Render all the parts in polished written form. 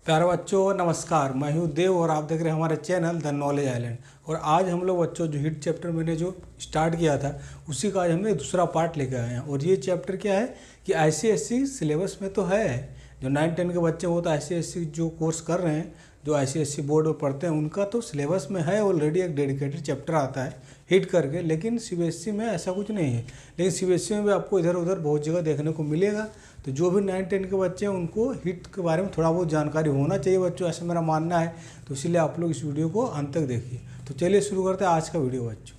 प्यारे बच्चों नमस्कार। मैं हूँ देव और आप देख रहे हैं हमारे चैनल द नॉलेज आइलैंड। और आज हम लोग बच्चों जो हीट चैप्टर मैंने जो स्टार्ट किया था उसी का आज हमने दूसरा पार्ट लेकर आए हैं। और ये चैप्टर क्या है कि ICSE सिलेबस में तो है, जो 9-10 के बच्चे वो तो ICSE जो कोर्स कर रहे हैं, जो ICSE बोर्ड में पढ़ते हैं उनका तो सिलेबस में है ऑलरेडी, एक डेडिकेटेड चैप्टर आता है हीट करके। लेकिन CBSE में ऐसा कुछ नहीं है। लेकिन CBSE में भी आपको इधर उधर बहुत जगह देखने को मिलेगा। तो जो भी 9-10 के बच्चे हैं उनको हीट के बारे में थोड़ा बहुत जानकारी होना चाहिए बच्चों, ऐसा मेरा मानना है। तो इसीलिए आप लोग इस वीडियो को अंत तक देखिए। तो चलिए शुरू करते हैं आज का वीडियो बच्चों।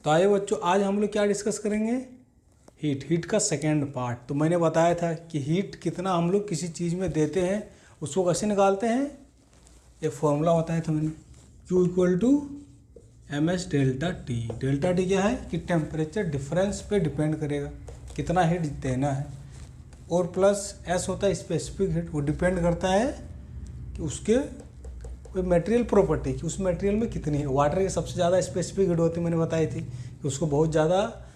तो आइए बच्चों, आज हम लोग क्या डिस्कस करेंगे, हीट का सेकेंड पार्ट। तो मैंने बताया था कि हीट कितना हम लोग किसी चीज़ में देते हैं उसको कैसे निकालते हैं। एक फॉर्मूला बताया था मैंने, Q = MS delta T. Delta T क्या है कि टेम्परेचर डिफरेंस पे डिपेंड करेगा कितना हीट देना है। और प्लस S होता है स्पेसिफिक हीट, वो डिपेंड करता है कि उसके कोई मटेरियल प्रॉपर्टी कि उस मटेरियल में कितनी है। वाटर की सबसे ज़्यादा स्पेसिफिक हीट होती है, मैंने बताई थी कि उसको बहुत ज़्यादा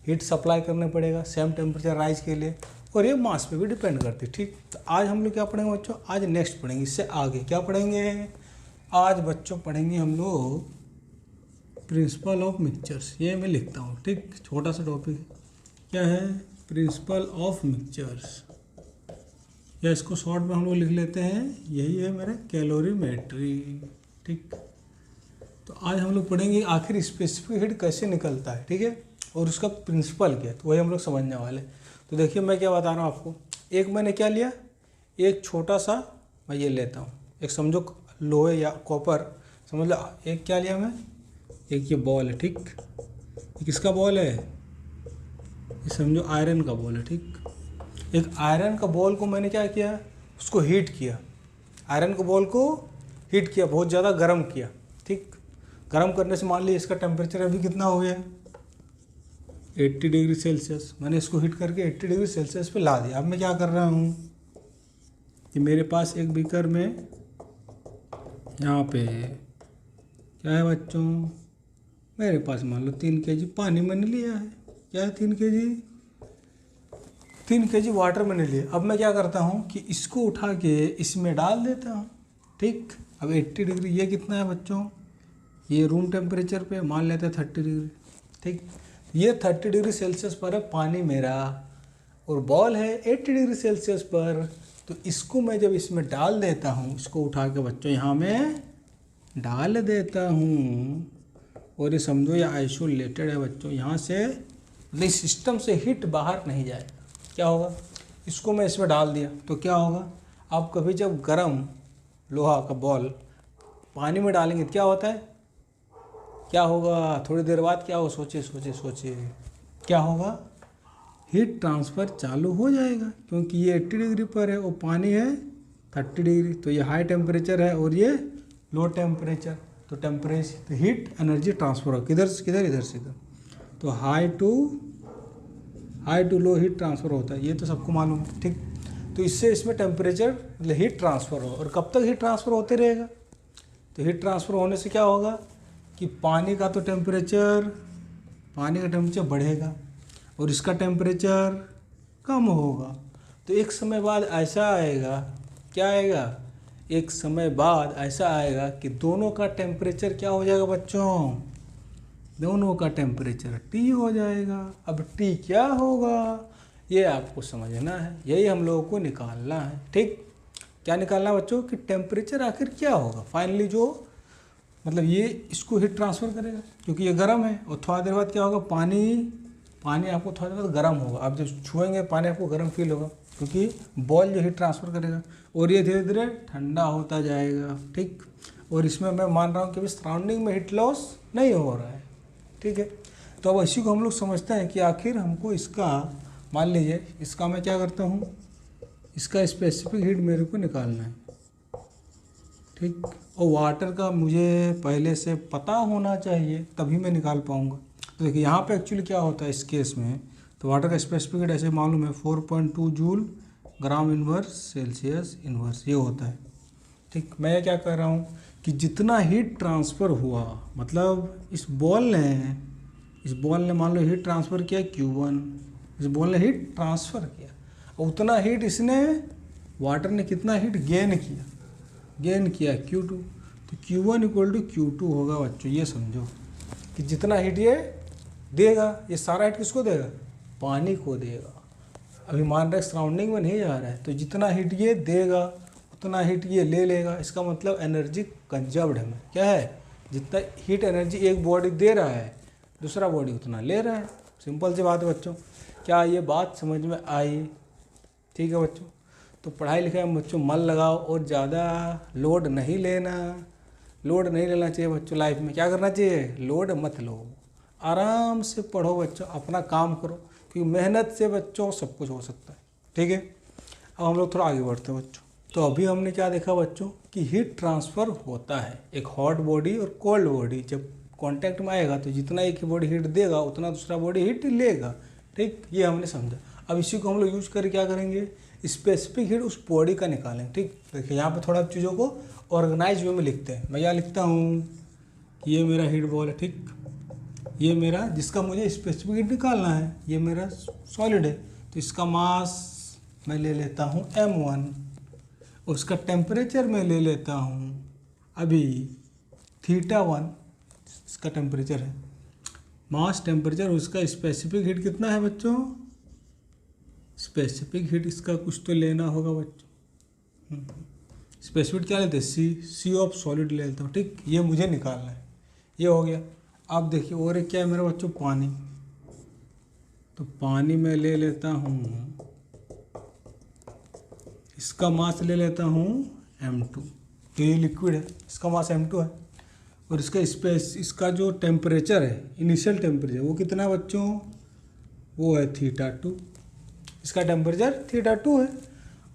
हीट सप्लाई करना पड़ेगा सेम टेम्परेचर राइज के लिए। और ये मास पे भी डिपेंड करती है। ठीक, तो आज हम लोग क्या पढ़ेंगे बच्चों, आज नेक्स्ट पढ़ेंगे, इससे आगे क्या पढ़ेंगे। आज बच्चों पढ़ेंगे हम लोग प्रिंसिपल ऑफ मिक्सचर्स। ये मैं लिखता हूँ, ठीक, छोटा सा टॉपिक क्या है, प्रिंसिपल ऑफ मिक्सचर्स, या इसको शॉर्ट में हम लोग लिख लेते हैं, यही है मेरा कैलोरीमेट्री। ठीक, तो आज हम लोग पढ़ेंगे आखिर स्पेसिफिक हीट कैसे निकलता है, ठीक है, और उसका प्रिंसिपल क्या है, तो वही हम लोग समझने वाले। तो देखिए मैं क्या बता रहा हूँ आपको। एक मैंने क्या लिया, एक छोटा सा मैं ये लेता हूँ, एक समझो लोहे या कॉपर समझ लो। एक क्या लिया मैं, एक ये बॉल है, ठीक, ये किसका बॉल है, ये समझो आयरन का बॉल है। ठीक, एक आयरन का बॉल को मैंने क्या किया, उसको हीट किया, आयरन के बॉल को हीट किया, बहुत ज़्यादा गर्म किया। ठीक, गर्म करने से मान लीजिए इसका टेम्परेचर अभी कितना हो गया, 80 डिग्री सेल्सियस। मैंने इसको हीट करके 80 डिग्री सेल्सियस पे ला दिया। अब मैं क्या कर रहा हूँ कि मेरे पास एक बीकर में यहाँ पे क्या है बच्चों, मेरे पास मान लो 3 kg पानी मैंने लिया है। क्या है, 3 kg वाटर मैंने लिया। अब मैं क्या करता हूँ कि इसको उठा के इसमें डाल देता हूँ। ठीक, अब 80 डिग्री, ये कितना है बच्चों, ये रूम टेम्परेचर पे मान लेते हैं 30 डिग्री। ठीक, ये 30 डिग्री सेल्सियस पर है पानी मेरा, और बॉल है 80 डिग्री सेल्सियस पर। तो इसको मैं जब इसमें डाल देता हूँ, इसको उठा के बच्चों यहाँ में डाल देता हूँ, और ये समझो ये आइसोलेटेड है बच्चों, यहाँ से इस सिस्टम से हीट बाहर नहीं जाएगा। क्या होगा, इसको मैं इसमें डाल दिया तो क्या होगा, आप कभी जब गर्म लोहा का बॉल पानी में डालेंगे तो क्या होता है, क्या होगा, थोड़ी देर बाद क्या हो, सोचिए क्या होगा, हीट ट्रांसफ़र चालू हो जाएगा। क्योंकि ये 80 डिग्री पर है और पानी है 30 डिग्री, तो ये हाई टेम्परेचर है और ये लो टेम्परेचर। तो तो हीट एनर्जी ट्रांसफ़र हो किधर से किधर, इधर से इधर। तो high to low heat transfer होता है, ये तो सबको मालूम है। ठीक, तो इससे इसमें टेम्परेचर मतलब हीट ट्रांसफ़र हो, और कब तक हीट ट्रांसफ़र होते रहेगा। तो हीट ट्रांसफ़र होने से क्या होगा कि पानी का टेम्परेचर बढ़ेगा और इसका टेम्परेचर कम होगा। तो एक समय बाद ऐसा आएगा, क्या आएगा, एक समय बाद ऐसा आएगा कि दोनों का टेम्परेचर क्या हो जाएगा बच्चों, दोनों का टेम्परेचर T हो जाएगा। अब T क्या होगा ये आपको समझना है, यही हम लोगों को निकालना है। ठीक, क्या निकालना है बच्चों कि टेम्परेचर आखिर क्या होगा फाइनली, जो मतलब ये इसको हीट ट्रांसफ़र करेगा क्योंकि ये गर्म है। और थोड़ा देर बाद क्या होगा, पानी आपको थोड़ा देर बाद गर्म होगा। आप जब छुएंगे पानी आपको गर्म फील होगा क्योंकि बॉल जो हीट ट्रांसफ़र करेगा, और ये धीरे धीरे ठंडा होता जाएगा। ठीक, और इसमें मैं मान रहा हूँ कि सराउंडिंग में हीट लॉस नहीं हो रहा है। ठीक है, तो अब इसी को हम लोग समझते हैं कि आखिर हमको इसका, मान लीजिए इसका मैं क्या करता हूँ, इसका स्पेसिफिक हीट मेरे को निकालना है। ठीक, और वाटर का मुझे पहले से पता होना चाहिए तभी मैं निकाल पाऊँगा। तो देखिए यहाँ पे एक्चुअली क्या होता है इस केस में, तो वाटर का स्पेसिफिक हीट ऐसे मालूम है 4.2 जूल ग्राम इनवर्स सेल्सियस इनवर्स, ये होता है। ठीक, मैं क्या कर रहा हूँ कि जितना हीट ट्रांसफ़र हुआ, मतलब इस बॉल ने मान लो हीट ट्रांसफ़र किया Q1, इस बॉल ने हीट ट्रांसफ़र किया, और उतना हीट इसने, वाटर ने कितना हीट गेन किया Q2। तो Q1 = Q2 होगा बच्चों। ये समझो कि जितना हीट ये देगा, ये सारा हीट किसको देगा? पानी को देगा। अभी मान रहे सराउंडिंग में नहीं जा रहा है, तो जितना हीट ये देगा उतना हीट ये ले लेगा। इसका मतलब एनर्जी कंजर्व्ड है। क्या है? जितना हीट एनर्जी एक बॉडी दे रहा है, दूसरा बॉडी उतना ले रहा है। सिंपल सी बात है बच्चों। क्या ये बात समझ में आई? ठीक है बच्चों। तो पढ़ाई लिखाई में बच्चों मन लगाओ और ज़्यादा लोड नहीं लेना चाहिए बच्चों। लाइफ में क्या करना चाहिए? लोड मत लो, आराम से पढ़ो बच्चों, अपना काम करो, क्योंकि मेहनत से बच्चों सब कुछ हो सकता है। ठीक है। अब हम लोग थोड़ा आगे बढ़ते हैं बच्चों। तो अभी हमने क्या देखा बच्चों कि हीट ट्रांसफ़र होता है। एक हॉट बॉडी और कोल्ड बॉडी जब कांटेक्ट में आएगा तो जितना एक बॉडी हीट देगा उतना दूसरा बॉडी हीट लेगा। ठीक, ये हमने समझा। अब इसी को हम लोग यूज करके क्या करेंगे? स्पेसिफिक हीट उस बॉडी का निकालेंगे। ठीक, देखिए यहाँ पे थोड़ा चीज़ों को ऑर्गेनाइज वे में लिखते हैं। मैं क्या लिखता हूँ कि ये मेरा हीट बॉल है। ठीक, ये मेरा जिसका मुझे स्पेसिफिक हीट निकालना है, ये मेरा सॉलिड है। तो इसका मास मैं ले लेता हूँ m1, उसका टेम्परेचर मैं ले लेता हूँ अभी θ1, इसका टेम्परेचर है, मास टेम्परेचर। उसका स्पेसिफिक हीट कितना है बच्चों? स्पेसिफिक हीट इसका कुछ तो लेना होगा बच्चों। स्पेसिफिक क्या लेते हैं? सी ऑफ सॉलिड ले लेता हूँ। ठीक, ये मुझे निकालना है। ये हो गया। अब देखिए और एक क्या है मेरा बच्चों? पानी। तो पानी में ले लेता हूँ, इसका मास ले लेता हूँ m2। तो ये लिक्विड है, इसका मास m2 है। और इसका जो टेम्परेचर है, इनिशियल टेम्परेचर, वो कितना है बच्चों? वो है θ2। इसका टेम्परेचर θ2 है।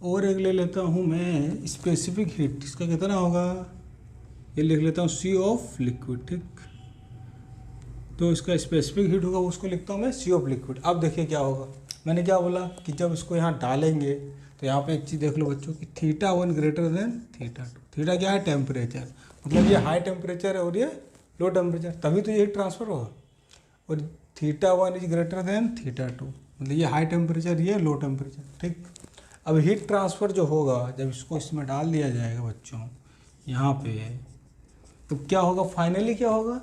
और एक ले लेता हूँ मैं स्पेसिफिक हीट, इसका कितना होगा? ये लिख लेता हूँ C ऑफ लिक्विड। ठीक, तो इसका स्पेसिफिक हीट होगा, उसको लिखता हूँ मैं C ऑफ लिक्विड। अब देखिए क्या होगा। मैंने क्या बोला कि जब इसको यहाँ डालेंगे तो यहाँ पे एक चीज़ देख लो बच्चों कि θ1 > θ2। थीटा क्या है? टेम्परेचर। मतलब ये हाई टेम्परेचर है और ये लो टेम्परेचर, तभी तो ये हीट ट्रांसफ़र होगा। और θ1 > θ2, मतलब ये हाई टेम्परेचर, ये लो टेम्परेचर। ठीक, अब हीट ट्रांसफ़र जो होगा जब इसको इसमें डाल दिया जाएगा बच्चों यहाँ पे, तो क्या होगा? फाइनली क्या होगा?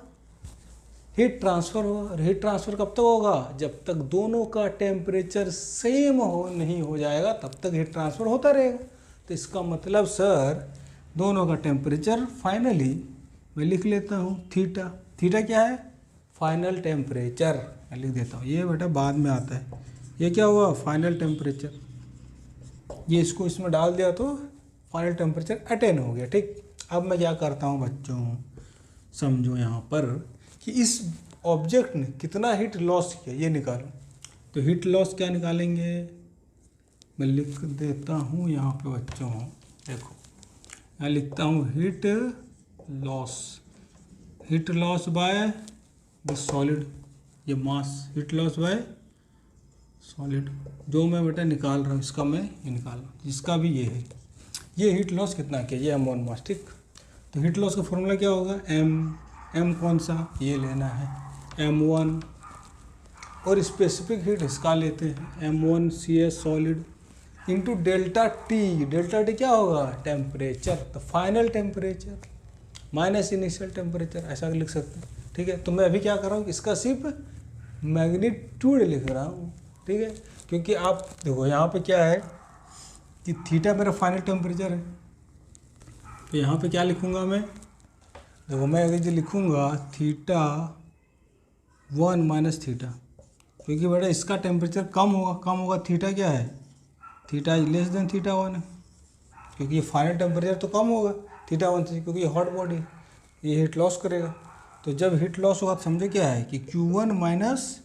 हीट ट्रांसफ़र होगा। और हीट ट्रांसफ़र कब तक होगा? जब तक दोनों का टेम्परेचर सेम नहीं हो जाएगा तब तक हीट ट्रांसफ़र होता रहेगा। तो इसका मतलब सर दोनों का टेम्परेचर फाइनली मैं लिख लेता हूँ थीटा। थीटा क्या है? Final temperature. मैं लिख देता हूँ, ये बेटा बाद में आता है। ये क्या हुआ? Final temperature. ये इसको इसमें डाल दिया तो फाइनल टेम्परेचर अटेन हो गया। ठीक, अब मैं क्या करता हूँ बच्चों, समझो यहाँ पर कि इस ऑब्जेक्ट ने कितना हीट लॉस किया ये निकालो। तो हीट लॉस क्या निकालेंगे? मैं लिख देता हूँ यहाँ पे बच्चों, देखो मैं लिखता हूँ heat loss by the solid, ये मास हीट लॉस बाय सॉलिड जो मैं बेटा निकाल रहा हूँ, इसका मैं ये निकाल रहा हूँ, जिसका भी ये है। ये हीट लॉस कितना किया? ये m1 मास। ठीक, तो हीट लॉस का फॉर्मूला क्या होगा? m कौन सा? ये लेना है m1, और स्पेसिफिक हीट इसका लेते हैं m1 CS solid into delta T. Delta T क्या होगा? टेम्परेचर। तो final temperature minus initial temperature, ऐसा लिख सकते हैं। ठीक है, तो मैं अभी क्या कर रहा हूँ, इसका सिर्फ मैग्नीट्यूड लिख रहा हूँ। ठीक है, क्योंकि आप देखो यहाँ पे क्या है कि थीटा मेरा फाइनल टेम्परेचर है। तो यहाँ पे क्या लिखूँगा मैं? देखो मैं अगर जो लिखूँगा θ1 माइनस थीटा, क्योंकि बेटा इसका टेम्परेचर कम होगा। थीटा क्या है? थीटा लेस देन θ1 है, क्योंकि ये फाइनल टेम्परेचर तो कम होगा θ1 से, क्योंकि ये हॉट बॉडी, ये हीट लॉस करेगा। तो जब हीट लॉस होगा तो समझे क्या है कि Q1 माइनस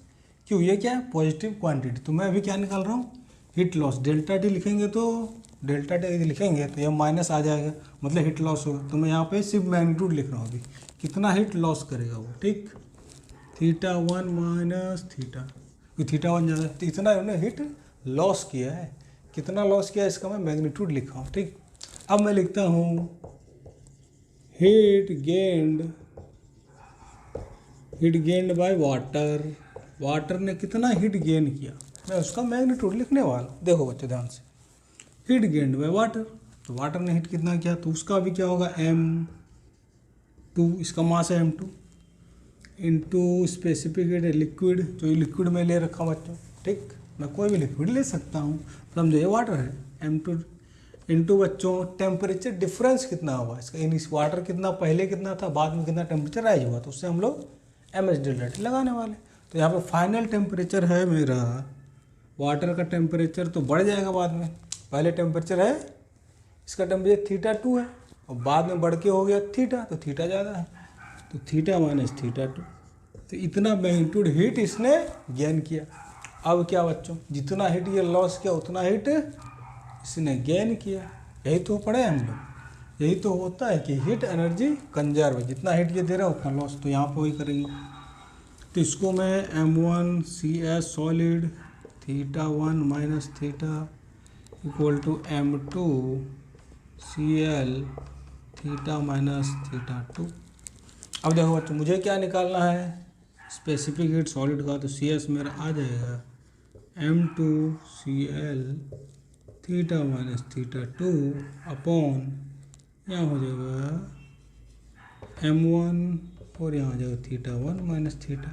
Q, ये क्या है? Positive quantity. तो मैं अभी क्या निकाल रहा हूँ? Heat loss. डेल्टा टी लिखेंगे तो डेल्टा टी यदि लिखेंगे तो ये माइनस आ जाएगा, मतलब हीट लॉस होगा। तो मैं यहाँ पे सिर्फ मैग्नीट्यूड लिख रहा हूँ अभी, कितना हीट लॉस करेगा वो। ठीक, θ1 माइनस थीटा, θ1 ज़्यादा, तो इतना उन्होंने हीट लॉस किया है। कितना लॉस किया है इसका मैं मैग्नीट्यूड लिखा हूँ। ठीक, अब मैं लिखता हूँ heat gained by water. Water ने कितना हीट गेन किया, मैं उसका मैग्नीट्यूड लिखने वाला हूँ। देखो बच्चों ध्यान से, हीट गेन्ड बाय वाटर, तो वाटर ने हीट कितना किया, तो उसका भी क्या होगा m2, इसका मास है m2 into specific heat liquid, जो ये लिक्विड में ले रखा हूँ बच्चों, ठीक, मैं कोई भी लिक्विड ले सकता हूँ, समझो ये वाटर है, m2 इंटू बच्चों टेम्परेचर डिफरेंस कितना हुआ इसका, इन वाटर कितना पहले कितना था, बाद में कितना टेम्परेचर राइज हुआ, तो उससे हम लोग mh∆T लगाने वाले। तो यहाँ पे फाइनल टेम्परेचर है मेरा, वाटर का टेम्परेचर तो बढ़ जाएगा बाद में, पहले टेम्परेचर है इसका टेम्परेचर θ2 है और बाद में बढ़ के हो गया थीटा, तो थीटा ज़्यादा है, तो थीटा माइनस θ2, तो इतना मैग्नीट्यूड हीट इसने गेन किया। अब क्या बच्चों, जितना हीट ये लॉस किया उतना हीट इसने गेन किया, यही तो पढ़े हम लोग, यही तो होता है कि हीट एनर्जी कंजर्व है, जितना हीट ये दे रहा है उतना लॉस, तो यहाँ पे वही करेंगे। तो इसको मैं m1CS solid θ1 minus theta equal to m2Cl theta minus θ2। अब देखो बच्चों, मुझे क्या निकालना है, स्पेसिफिक हीट सॉलिड का, तो CS मेरा आ जाएगा m2Cl थीटा माइनस θ2 अपॉन, यहाँ हो जाएगा m1 और यहाँ हो जाएगा θ1 माइनस थीटा।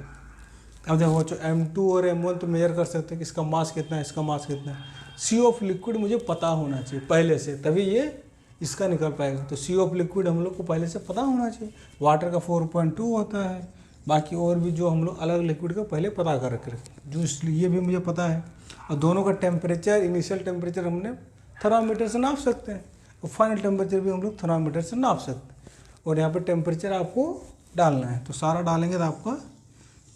अब देखो बच्चों, m2 और m1 तो मेजर कर सकते हैं कि इसका मास कितना है, इसका मास कितना है। सी ऑफ लिक्विड मुझे पता होना चाहिए पहले से, तभी ये इसका निकल पाएगा। तो सी ऑफ लिक्विड हम लोग को पहले से पता होना चाहिए, वाटर का 4.2 होता है, बाकी और भी जो हम लोग अलग लिक्विड का पहले पता कर रखे, जो इसलिए भी मुझे पता है। और दोनों का टेम्परेचर, इनिशियल टेम्परेचर हमने थर्मामीटर से नाप सकते हैं और फाइनल टेम्परेचर भी हम लोग थर्मामीटर से नाप सकते हैं। और यहाँ पर टेम्परेचर आपको डालना है, तो सारा डालेंगे तो आपका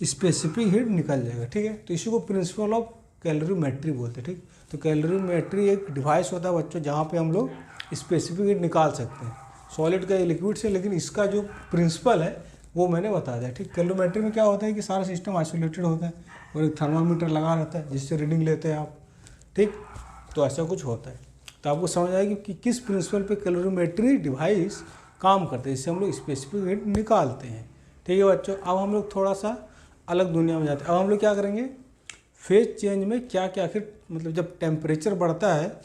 स्पेसिफिक हीट निकल जाएगा, ठीक है। तो इसी को प्रिंसिपल ऑफ कैलोरीमेट्री बोलते हैं, ठीक। तो कैलोरीमेट्री एक डिवाइस होता है बच्चों, जहाँ पे हम लोग स्पेसिफिक हीट निकाल सकते हैं सॉलिड का या लिक्विड से, लेकिन इसका जो प्रिंसिपल है वो मैंने बता दिया, ठीक। कैलोरीमेट्री में क्या होता है कि सारा सिस्टम आइसोलेटेड होता है और एक थर्मामीटर लगा रहता है जिससे रीडिंग लेते हैं आप, ठीक। तो ऐसा कुछ होता है, तो आपको समझ आएगी कि किस प्रिंसिपल पे कैलोरीमेट्री डिवाइस काम करते हैं, जिससे हम लोग स्पेसिफिक हीट निकालते हैं, ठीक है बच्चों। अब हम लोग थोड़ा सा अलग दुनिया में जाते हैं। अब हम लोग क्या करेंगे, फेज चेंज में क्या क्या, आखिर मतलब जब टेम्परेचर बढ़ता है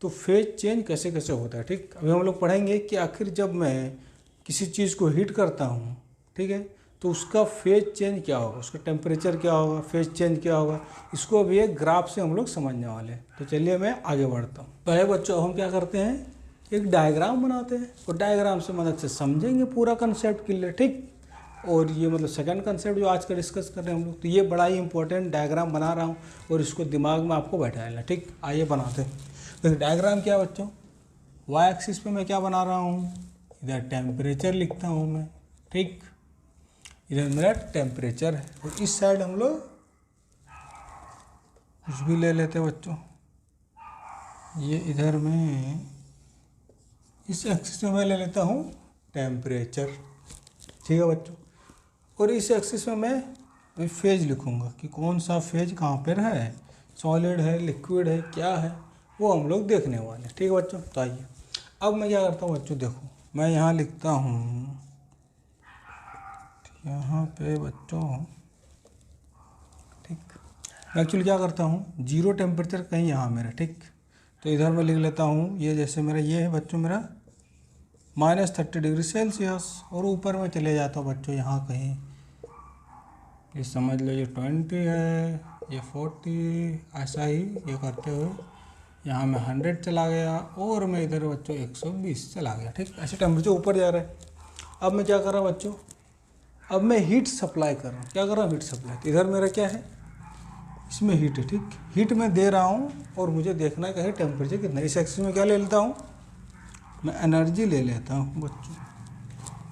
तो फेज चेंज कैसे कैसे होता है, ठीक। अभी हम लोग पढ़ेंगे कि आखिर जब मैं किसी चीज़ को हीट करता हूँ, ठीक है, तो उसका फेज चेंज क्या होगा, उसका टेम्परेचर क्या होगा, फेज चेंज क्या होगा, इसको अभी एक ग्राफ से हम लोग समझने वाले हैं। तो चलिए मैं आगे बढ़ता हूँ। पहले बच्चों हम क्या करते हैं, एक डायग्राम बनाते हैं और डायग्राम से मदद से समझेंगे पूरा कंसेप्ट क्लियर, ठीक। और ये मतलब सेकंड कंसेप्ट जो आज का डिस्कस कर रहे हैं हम लोग, तो ये बड़ा ही इंपॉर्टेंट डायग्राम बना रहा हूँ और इसको दिमाग में आपको बैठा लेना, ठीक। आइए बनाते हैं। तो डायग्राम क्या बच्चों, वाई एक्सिस पे मैं क्या बना रहा हूँ, इधर टेम्परेचर लिखता हूँ मैं, ठीक, इधर मेरा टेम्परेचर है और इस साइड हम लोग कुछ भी ले लेते हैं बच्चों, ये इधर मैं इस एक्सिस में मैं ले लेता हूँ टेम्परेचर, ठीक है बच्चों। और इस एक्सिस में मैं फेज लिखूँगा कि कौन सा फेज कहाँ पर है, सॉलिड है, लिक्विड है, क्या है, वो हम लोग देखने वाले हैं, ठीक है बच्चों। तो आइए अब मैं क्या करता हूँ बच्चों, देखो मैं यहाँ लिखता हूँ, यहाँ पे बच्चों, ठीक, मैं एक्चुअली क्या करता हूँ, जीरो टेम्परेचर कहीं यहाँ मेरा, ठीक। तो इधर मैं लिख लेता हूँ, ये जैसे मेरा ये है बच्चों मेरा -30 डिग्री सेल्सियस, और ऊपर में चले जाता हूँ बच्चों यहाँ कहीं, ये समझ लो ये 20 है, ये 40, ऐसा ही ये करते हुए यहाँ मैं 100 चला गया और मैं इधर बच्चों 120 चला गया, ठीक। ऐसे टेम्परेचर ऊपर जा रहा है। अब मैं क्या कर रहा हूँ बच्चों, अब मैं हीट सप्लाई कर रहा हूँ, क्या कर रहा हूँ, हीट सप्लाई। तो इधर मेरा क्या है, इसमें हीट है, ठीक, हीट मैं दे रहा हूँ और मुझे देखना है कि टेम्परेचर कितना। इस एक्सिस में क्या ले लेता हूँ, मैं एनर्जी ले लेता हूँ बच्चों,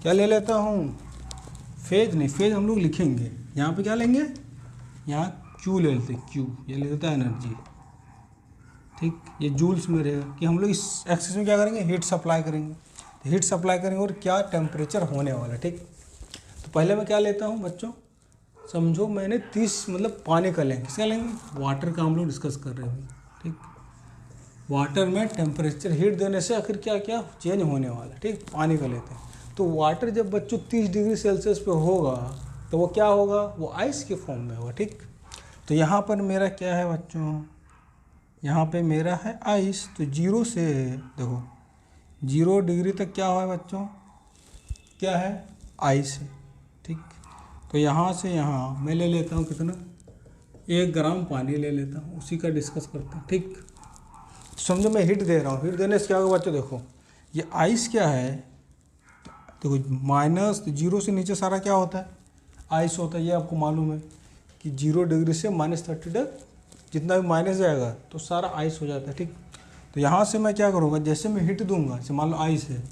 क्या ले लेता हूँ, फेज नहीं, फेज हम लोग लिखेंगे यहाँ पे, क्या लेंगे, यहाँ क्यू ले लेते, क्यू ये ले लेता है एनर्जी, ठीक। ये जूल्स में रहेगा कि हम लोग इस एक्सिस में क्या करेंगे, हीट सप्लाई करेंगे, तो हीट सप्लाई करेंगे और क्या टेम्परेचर होने वाला है, ठीक। तो पहले मैं क्या लेता हूँ बच्चों, समझो मैंने 30 मतलब पानी का लेंगे, किसका लेंगे, वाटर का हम लोग डिस्कस कर रहे हैं, ठीक। वाटर में टेम्परेचर हीट देने से आखिर क्या क्या चेंज होने वाला है, ठीक। पानी का लेते हैं, तो वाटर जब बच्चों 30 डिग्री सेल्सियस पे होगा तो वो क्या होगा, वो आइस के फॉर्म में होगा। ठीक, तो यहाँ पर मेरा क्या है बच्चों, यहाँ पे मेरा है आइस। तो 0 से देखो 0 डिग्री तक क्या हुआ है बच्चों, क्या है, आइस है। ठीक, तो यहाँ से यहाँ मैं ले लेता हूँ कितना, 1 ग्राम पानी ले लेता हूँ, उसी का डिस्कस करते हैं। ठीक, समझो मैं हीट दे रहा हूँ, हीट देने से क्या होगा बच्चों, देखो ये आइस क्या है, देखो माइनस 0 से नीचे सारा क्या होता है, आइस होता है। ये आपको मालूम है कि 0 डिग्री से -30 तक जितना भी माइनस जाएगा तो सारा आइस हो जाता है। ठीक, तो यहाँ से मैं क्या करूँगा, जैसे मैं हीट दूंगा, जैसे मान लो आइस है,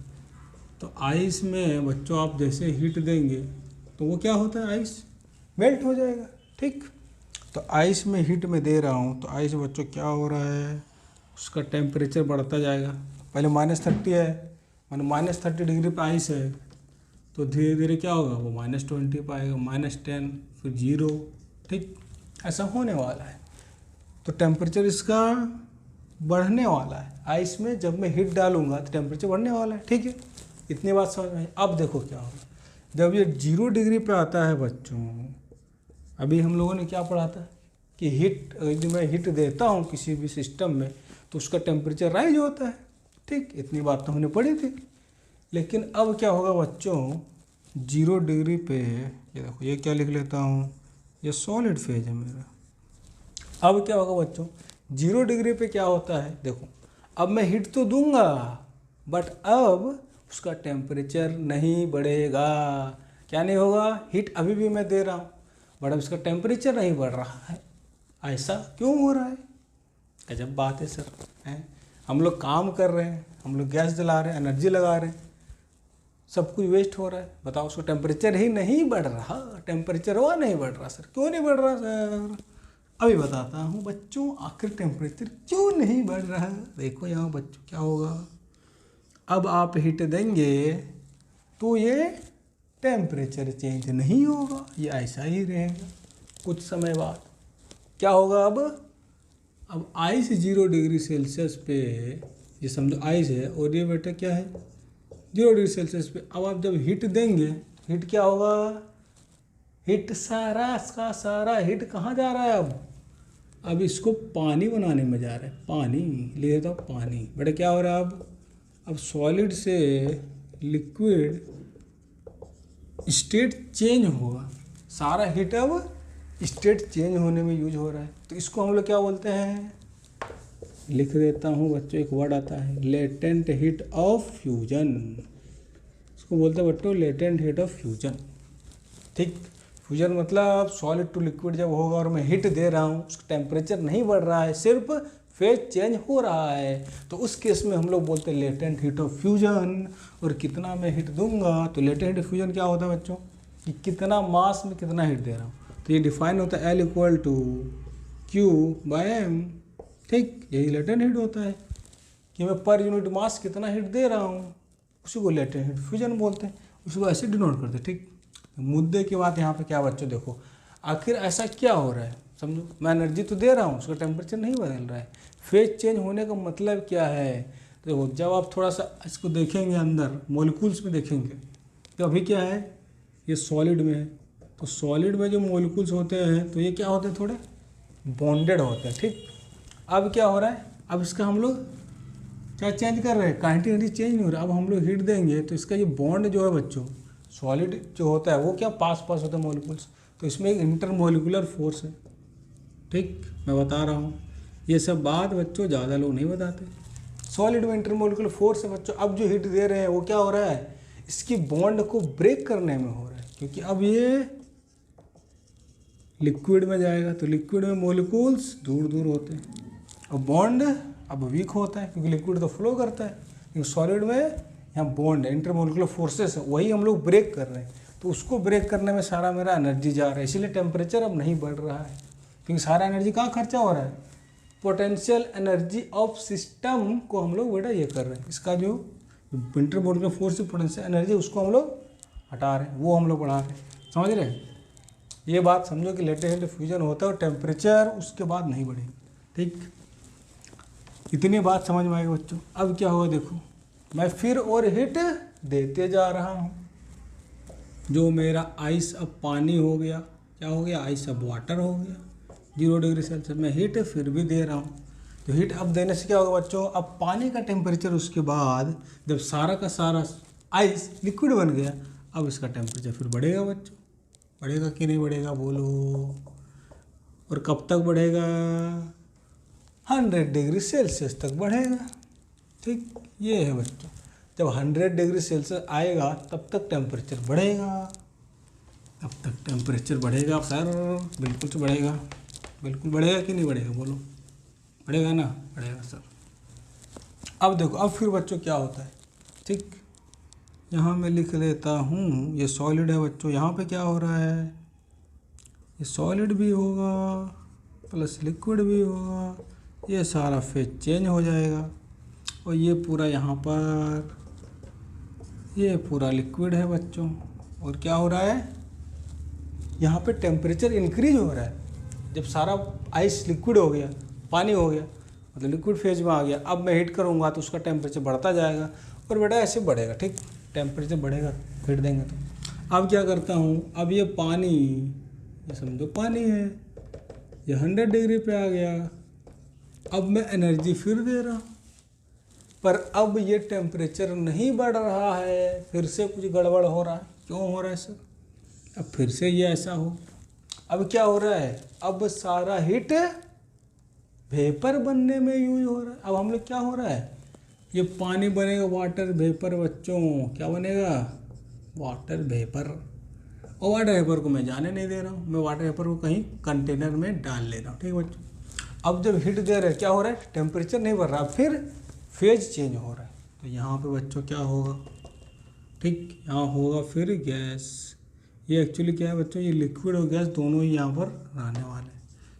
तो आइस में बच्चों आप जैसे हीट देंगे तो वो क्या होता है, आइस मेल्ट हो जाएगा। ठीक, तो आइस में हीट में दे रहा हूँ तो आइस बच्चों क्या हो रहा है, उसका टेम्परेचर बढ़ता जाएगा। पहले -30 है, मानो -30 डिग्री पे आइस है, तो धीरे धीरे क्या होगा, वो -20 पे आएगा, -10, फिर 0। ठीक, ऐसा होने वाला है। तो टेम्परेचर इसका बढ़ने वाला है। आइस में जब मैं हीट डालूंगा तो टेम्परेचर बढ़ने वाला है। ठीक है, इतनी बात समझ में आई। अब देखो क्या होगा, जब ये 0 डिग्री पे आता है बच्चों, अभी हम लोगों ने क्या पढ़ा था कि हीट, यदि मैं हीट देता हूँ किसी भी सिस्टम में तो उसका टेम्परेचर राइज होता है। ठीक, इतनी बात तो हमने पढ़ी थी। लेकिन अब क्या होगा बच्चों, 0 डिग्री पे, ये देखो ये क्या लिख लेता हूँ, ये सॉलिड फेज है मेरा। अब क्या होगा बच्चों, 0 डिग्री पे क्या होता है, देखो अब मैं हीट तो दूंगा बट अब उसका टेम्परेचर नहीं बढ़ेगा। क्या नहीं होगा, हीट अभी भी मैं दे रहा हूँ बट अब इसका टेम्परेचर नहीं बढ़ रहा है। ऐसा क्यों हो रहा है, गजब बात है सर, हैं। हम लोग काम कर रहे हैं, हम लोग गैस जला रहे हैं, एनर्जी लगा रहे हैं, सब कुछ वेस्ट हो रहा है। बताओ, उसको टेम्परेचर ही नहीं बढ़ रहा, टेम्परेचर हुआ नहीं बढ़ रहा सर, क्यों नहीं बढ़ रहा सर, अभी बताता हूँ बच्चों आखिर टेम्परेचर क्यों नहीं बढ़ रहा। देखो यहाँ बच्चों क्या होगा, अब आप हीट देंगे तो ये टेम्परेचर चेंज नहीं होगा, ये ऐसा ही रहेगा। कुछ समय बाद क्या होगा, अब आइस 0 डिग्री सेल्सियस पे, ये समझो आइस है और ये बेटा क्या है 0 डिग्री सेल्सियस पे। अब आप जब हीट देंगे, हीट क्या होगा, हीट सारा का सारा हीट कहाँ जा रहा है, अब इसको पानी बनाने में जा रहा है। पानी ले लेता हूँ, पानी बेटा क्या हो रहा है, अब सॉलिड से लिक्विड स्टेट चेंज होगा, सारा हीट अब स्टेट चेंज होने में यूज हो रहा है। तो इसको हम लोग क्या बोलते हैं, लिख देता हूँ बच्चों, एक वर्ड आता है लेटेंट हीट ऑफ फ्यूजन। इसको बोलते हैं बच्चों लेटेंट हीट ऑफ फ्यूजन। ठीक, फ्यूजन मतलब सॉलिड टू लिक्विड जब होगा और मैं हीट दे रहा हूँ, उसका टेम्परेचर नहीं बढ़ रहा है, सिर्फ फेज चेंज हो रहा है, तो उस केस में हम लोग बोलते हैं लेटेंट हीट ऑफ फ्यूजन। और कितना मैं हीट दूंगा, तो लेटेंट हीट ऑफ फ्यूजन क्या होता है बच्चों, कि कितना मास में कितना हीट दे रहा हूँ। तो ये डिफाइन होता है L = Q/m। ठीक, यही लेटेंट हीट होता है कि मैं पर यूनिट मास कितना हीट दे रहा हूँ, उसी को लेटेंट हीट फ्यूजन बोलते हैं, उसको ऐसे डिनोट करते हैं। ठीक, मुद्दे की बात यहाँ पे क्या बच्चों, देखो आखिर ऐसा क्या हो रहा है, समझो मैं एनर्जी तो दे रहा हूँ, उसका टेम्परेचर नहीं बदल रहा है। फेज चेंज होने का मतलब क्या है, तो देखो जब आप थोड़ा सा इसको देखेंगे अंदर मॉलिक्यूल्स में देखेंगे, तो अभी क्या है, ये सॉलिड में है, तो सॉलिड में जो मॉलिक्यूल्स होते हैं तो ये क्या होते हैं, थोड़े बॉन्डेड होते हैं। ठीक, अब क्या हो रहा है, अब इसका हम लोग क्या चेंज कर रहे हैं, काइनेटिक चेंज नहीं हो रहा। अब हम लोग हीट देंगे तो इसका ये बॉन्ड जो है बच्चों, सॉलिड जो होता है वो क्या पास पास होता है मॉलिक्यूल्स, तो इसमें एक इंटरमोलिकुलर फोर्स है। ठीक, मैं बता रहा हूँ, ये सब बात बच्चों ज़्यादा लोग नहीं बताते। सॉलिड में इंटरमोलिकुलर फोर्स है बच्चों। अब जो हीट दे रहे हैं वो क्या हो रहा है, इसकी बॉन्ड को ब्रेक करने में हो रहा है, क्योंकि अब ये लिक्विड में जाएगा, तो लिक्विड में मॉलिक्यूल्स दूर दूर होते हैं और बॉन्ड अब वीक होता है, क्योंकि लिक्विड तो फ्लो करता है, लेकिन सॉलिड में यहाँ बॉन्ड है, इंटरमोलिकुलर फोर्सेस है, वही हम लोग ब्रेक कर रहे हैं। तो उसको ब्रेक करने में सारा मेरा एनर्जी जा रहा है, इसीलिए टेम्परेचर अब नहीं बढ़ रहा है, क्योंकि सारा एनर्जी कहाँ खर्चा हो रहा है, पोटेंशियल एनर्जी ऑफ सिस्टम को हम लोग बेटा ये कर रहे हैं, इसका जो इंटरमोलिकुलर फोर्स पोटेंशियल एनर्जी उसको हम लोग हटा रहे हैं, वो हम लोग बढ़ा रहे हैं। समझ रहे हैं, ये बात समझो कि लेटेंट फ्यूजन होता है और टेम्परेचर उसके बाद नहीं बढ़ेगा। ठीक, इतनी बात समझ में आएगी बच्चों। अब क्या होगा देखो, मैं फिर और हीट देते जा रहा हूँ। जो मेरा आइस अब पानी हो गया, क्या हो गया, आइस अब वाटर हो गया। 0 डिग्री सेल्सियस में हीट फिर भी दे रहा हूँ। तो हीट अब देने से क्या होगा बच्चों, अब पानी का टेम्परेचर उसके बाद जब सारा का सारा आइस लिक्विड बन गया, अब इसका टेम्परेचर फिर बढ़ेगा बच्चों। बढ़ेगा कि नहीं बढ़ेगा बोलो। और कब तक बढ़ेगा, 100 डिग्री सेल्सियस तक बढ़ेगा। ठीक, ये है बच्चों, जब 100 डिग्री सेल्सियस आएगा तब तक टेम्परेचर बढ़ेगा। तब तक टेम्परेचर बढ़ेगा सर, बिल्कुल तो बढ़ेगा। बिल्कुल बढ़ेगा कि नहीं बढ़ेगा बोलो, बढ़ेगा ना, बढ़ेगा सर। अब देखो, अब फिर बच्चों क्या होता है, ठीक, यहाँ मैं लिख लेता हूँ, ये सॉलिड है बच्चों। यहाँ पे क्या हो रहा है, ये सॉलिड भी होगा प्लस लिक्विड भी होगा, ये सारा फेज चेंज हो जाएगा। और ये पूरा यहाँ पर, ये पूरा लिक्विड है बच्चों। और क्या हो रहा है, यहाँ पे टेम्परेचर इंक्रीज हो रहा है। जब सारा आइस लिक्विड हो गया, पानी हो गया, मतलब लिक्विड फेज में आ गया, अब मैं हीट करूँगा तो उसका टेम्परेचर बढ़ता जाएगा। और बेटा ऐसे बढ़ेगा, ठीक, टेम्परेचर बढ़ेगा हीट देंगे तो। अब क्या करता हूँ, अब ये पानी, ये समझो पानी है, ये 100 डिग्री पे आ गया। अब मैं एनर्जी फिर दे रहा हूँ, पर अब ये टेम्परेचर नहीं बढ़ रहा है, फिर से कुछ गड़बड़ हो रहा है। क्यों हो रहा है सर, अब फिर से ये ऐसा हो। अब क्या हो रहा है, अब सारा हीट वेपर बनने में यूज हो रहा है। अब हम लोग क्या हो रहा है, ये पानी बनेगा वाटर वेपर बच्चों, क्या बनेगा, वाटर वेपर। और वाटर वेपर को मैं जाने नहीं दे रहा हूँ, मैं वाटर वेपर को कहीं कंटेनर में डाल ले रहा हूँ। ठीक बच्चों, अब जब हीट दे रहे हैं क्या हो रहा है, टेम्परेचर नहीं बढ़ रहा, फिर फेज चेंज हो रहा है। तो यहाँ पे बच्चों क्या होगा, ठीक, यहाँ होगा फिर गैस। ये एक्चुअली क्या है बच्चों, ये लिक्विड और गैस दोनों ही यहाँ पर रहने वाले,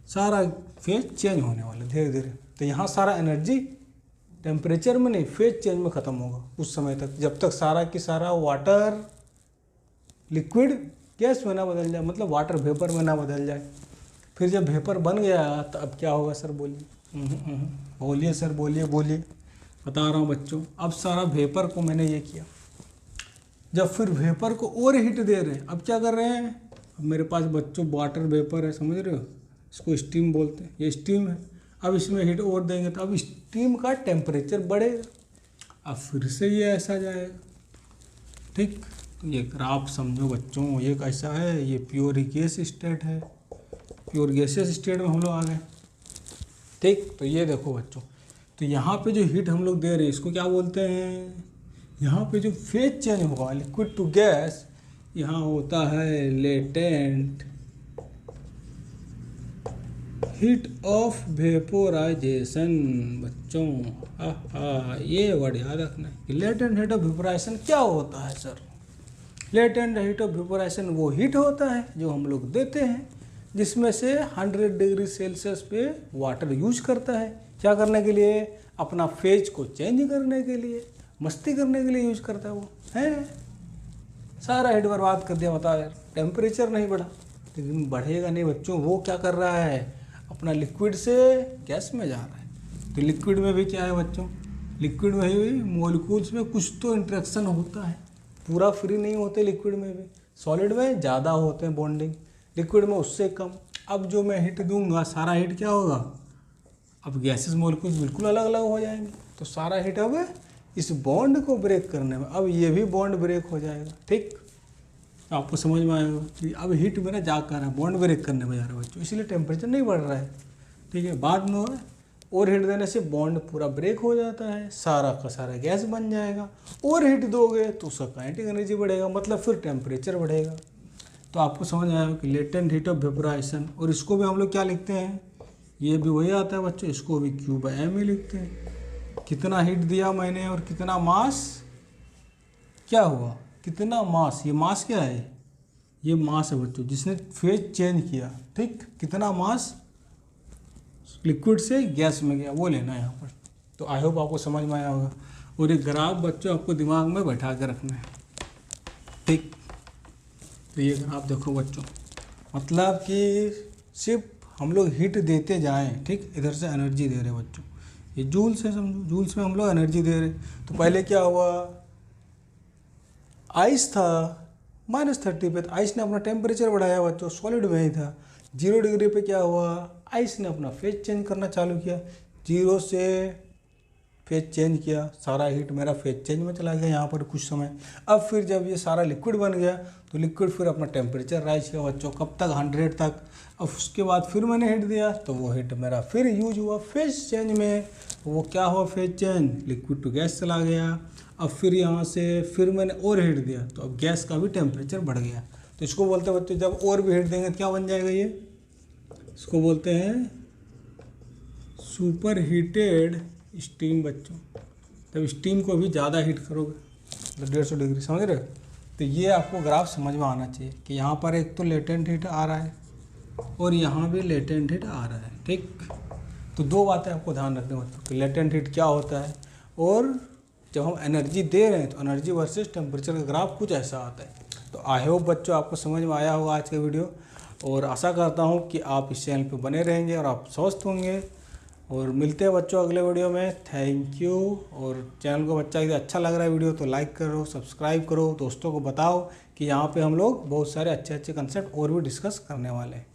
सारा फेज चेंज होने वाला धीरे धीरे। तो यहाँ सारा एनर्जी टेम्परेचर में नहीं, फेज चेंज में ख़त्म होगा उस समय तक, जब तक सारा की सारा वाटर लिक्विड गैस में ना बदल जाए, मतलब वाटर वेपर में ना बदल जाए। फिर जब वेपर बन गया तो अब क्या होगा सर बोलिए, बोलिए सर, बोलिए बोलिए, बता रहा हूँ बच्चों। अब सारा वेपर को मैंने ये किया, जब फिर वेपर को और हीट दे रहे हैं, अब क्या कर रहे हैं, अब मेरे पास बच्चों वाटर वेपर है, समझ रहे हो, इसको स्टीम बोलते हैं, ये स्टीम है। अब इसमें हीट और देंगे तो अब स्टीम का टेम्परेचर बढ़ेगा, अब फिर से ये ऐसा जाएगा। ठीक, तो ये ग्राफ समझो बच्चों, ये कैसा है, ये प्योर गैस स्टेट है, प्योर गैसेस स्टेट में हम लोग आ गए। ठीक, तो ये देखो बच्चों, तो यहाँ पे जो हीट हम लोग दे रहे हैं इसको क्या बोलते हैं, यहाँ पे जो फेज चेंज होगा लिक्विड टू गैस, यहाँ होता है लेटेंट हीट ऑफ वेपोराइजेशन बच्चों। ये वर्ड याद रखना है कि लेटेंट हीट ऑफ वेपोराइजेशन क्या होता है sir. Latent heat of vaporisation वो हीट होता है जो हम लोग देते हैं, जिसमें से 100 डिग्री सेल्सियस पे वाटर यूज करता है, क्या करने के लिए, अपना फेज को चेंज करने के लिए, मस्ती करने के लिए यूज करता है वो, है। सारा हीट बर्बाद कर दिया, बताओ यार, टेम्परेचर नहीं बढ़ा, लेकिन बढ़ेगा नहीं बच्चों, वो क्या कर रहा है, अपना लिक्विड से गैस में जा रहा है। तो लिक्विड में भी क्या है बच्चों, लिक्विड में भी मॉलिक्यूल्स में कुछ तो इंटरेक्शन होता है, पूरा फ्री नहीं होते लिक्विड में भी, सॉलिड में ज़्यादा होते हैं बॉन्डिंग, लिक्विड में उससे कम। अब जो मैं हीट दूंगा सारा हीट क्या होगा, अब गैसेस मॉलिक्यूल्स बिल्कुल अलग अलग हो जाएंगे, तो सारा हीट अब इस बॉन्ड को ब्रेक करने में, अब ये भी बॉन्ड ब्रेक हो जाएगा। ठीक, आपको समझ में आएगा कि अब हीट मेरा जा कर रहा है, बॉन्ड ब्रेक करने में जा रहा है बच्चों, इसलिए टेम्परेचर नहीं बढ़ रहा है। ठीक है, बाद में और हीट देने से बॉन्ड पूरा ब्रेक हो जाता है, सारा का सारा गैस बन जाएगा। और हीट दोगे तो उसका काइनेटिक एनर्जी बढ़ेगा, मतलब फिर टेम्परेचर बढ़ेगा। तो आपको समझ आएगा कि लेटेंट हीट ऑफ वेपोराइजेशन, और इसको भी हम लोग क्या लिखते हैं, ये भी वही आता है बच्चों, इसको भी Q/m ही लिखते हैं। कितना हीट दिया मैंने और कितना मास क्या हुआ, कितना मास, ये मास क्या है, ये मास है बच्चों जिसने फेज चेंज किया। ठीक, कितना मास लिक्विड से गैस में गया वो लेना है यहाँ पर। तो आई होप आपको समझ में आया होगा। और ये ग्राफ बच्चों आपको दिमाग में बैठा के रखना है। ठीक, तो ये ग्राफ देखो बच्चों, मतलब कि सिर्फ हम लोग हीट देते जाएं, ठीक, इधर से एनर्जी दे रहे बच्चों, ये जूल्स है समझो, जूल्स में हम लोग एनर्जी दे रहे। तो पहले क्या हुआ, आइस था -30 पे, तो आइस ने अपना टेम्परेचर बढ़ाया बच्चों, सॉलिड में ही था। 0 डिग्री पे क्या हुआ, आइस ने अपना फेज चेंज करना चालू किया, 0 से फेज चेंज किया, सारा हीट मेरा फेज चेंज में चला गया यहाँ पर कुछ समय। अब फिर जब ये सारा लिक्विड बन गया तो लिक्विड फिर अपना टेम्परेचर राइज किया बच्चों, कब तक, 100 तक। अब उसके बाद फिर मैंने हीट दिया तो वो हीट मेरा फिर यूज हुआ फेज चेंज में। वो क्या हुआ phase change, liquid to gas चला गया। अब फिर यहाँ से फिर मैंने और हीट दिया तो अब गैस का भी टेम्परेचर बढ़ गया। तो इसको बोलते हैं बच्चों, जब और भी हीट देंगे तो क्या बन जाएगा ये, इसको बोलते हैं सुपर हीटेड स्टीम बच्चों। तब स्टीम को भी ज़्यादा हीट करोगे तो 150 डिग्री, समझ रहे हो। तो ये आपको ग्राफ समझ में आना चाहिए कि यहाँ पर एक तो लेटेंट हीट आ रहा है और यहाँ भी लेटेंट हीट आ रहा है, ठीक। तो दो बातें आपको ध्यान रखने बच्चों कि लेटेंट हीट क्या होता है और जब हम एनर्जी दे रहे हैं तो एनर्जी वर्सेस टेम्परेचर का ग्राफ कुछ ऐसा आता है। तो आई होप बच्चों आपको समझ में आया होगा आज का वीडियो, और आशा करता हूँ कि आप इस चैनल पे बने रहेंगे और आप स्वस्थ होंगे। और मिलते हैं बच्चों अगले वीडियो में। Thank you. और चैनल को बच्चा यदि अच्छा लग रहा है वीडियो तो लाइक करो, सब्सक्राइब करो, दोस्तों को बताओ कि यहाँ पे हम लोग बहुत सारे अच्छे अच्छे कंसेप्ट और भी डिस्कस करने वाले हैं।